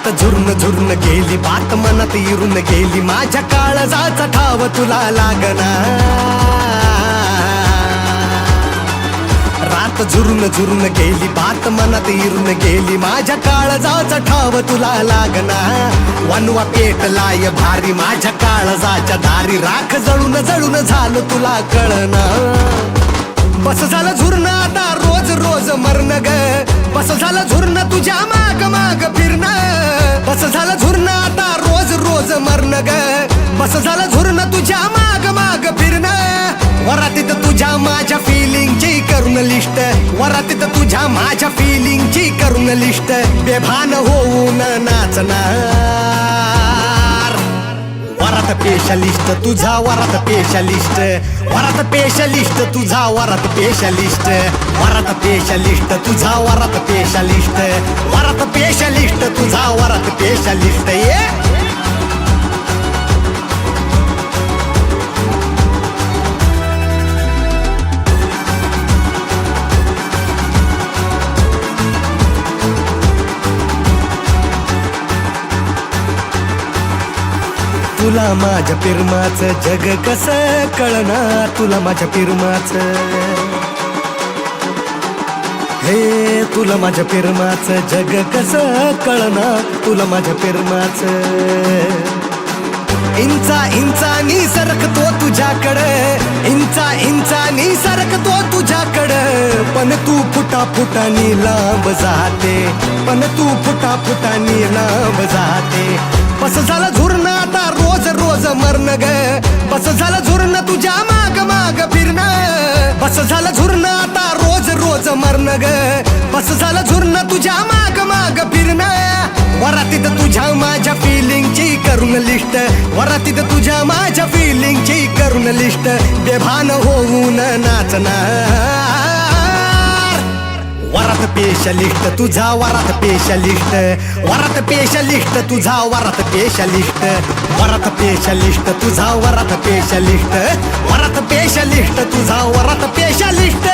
रात झुरण झुरण गेली, बात मनात इरून गेली, माझ्या काळजाचा ठाव तुला लागना. रात झुरून झुरून गेली, बात मनात इरून गेली, माझ्या काळजाचा ठाव तुला लागना. वनवा पेटलाय भारी माझ्या काळजाच्या दारी, राख जळून जळून झालं तुला कळना. बस झालं झुरण आता रोज रोज मरण ग, बस झालं झुरण तुझ्या माग माग फिरणं. बस झालं झुरण आता रोज रोज मरण ग, बस झालं झुरण तुझ्या माग माग फिरणं. वरातीत तुझ्या माझ्या फिलिंगची करून लिस्ट, वरातीत तुझ्या माझ्या फिलिंगची करून लिस्ट, बेभान होऊन नाचणार. वरात पेशालिस्ट तुझा वरात पेशालिस्ट, वरात पेशालिस्ट तुझा वरात पेशालिस्ट, वरात पेशालिस्ट तुझा वरात पेशालिस्ट, वरात पेशालिस्ट तुझा वरात पेशालिस्ट. ये तुला माझ्या पिरमाचं जग कसं कळना, तुला माझ्या पिरमाचं, हे तुला माझ्या पिरमाचं जग कसं कळना, तुला माझ्या पिरमाचं. इंचा इंचानी सरकतो तुझ्याकडे, इंचा इंचानी सरकतो तुझ्याकडे, पण तू फुटा फुटानी लांब जाते, पण तू फुटा फुटानी लांब जाते. बस झालं झुरण आता रोज रोज मरण ग, बस झालं झुरण तुझ्या माग माग फिरणं. बस झालं झुरण आता रोज रोज मरण ग, बस झालं झुरण तुझ्या माग माग फिरणं. वरातीत तुझ्या माझ्या फिलिंगची करून लिस्ट, वरातीत तुझ्या माझ्या फिलिंगची करून लिस्ट, बेभान होऊन नाचणार. वरात पेशालिस्ट तुझा वरात पेशालिस्ट, वरात पेशालिस्ट तुझा वरात पेशालिस्ट, वरात पेशालिस्ट तुझा वरात पेशालिस्ट, वरात पेशालिस्ट तुझा वरात पेशालिस्ट.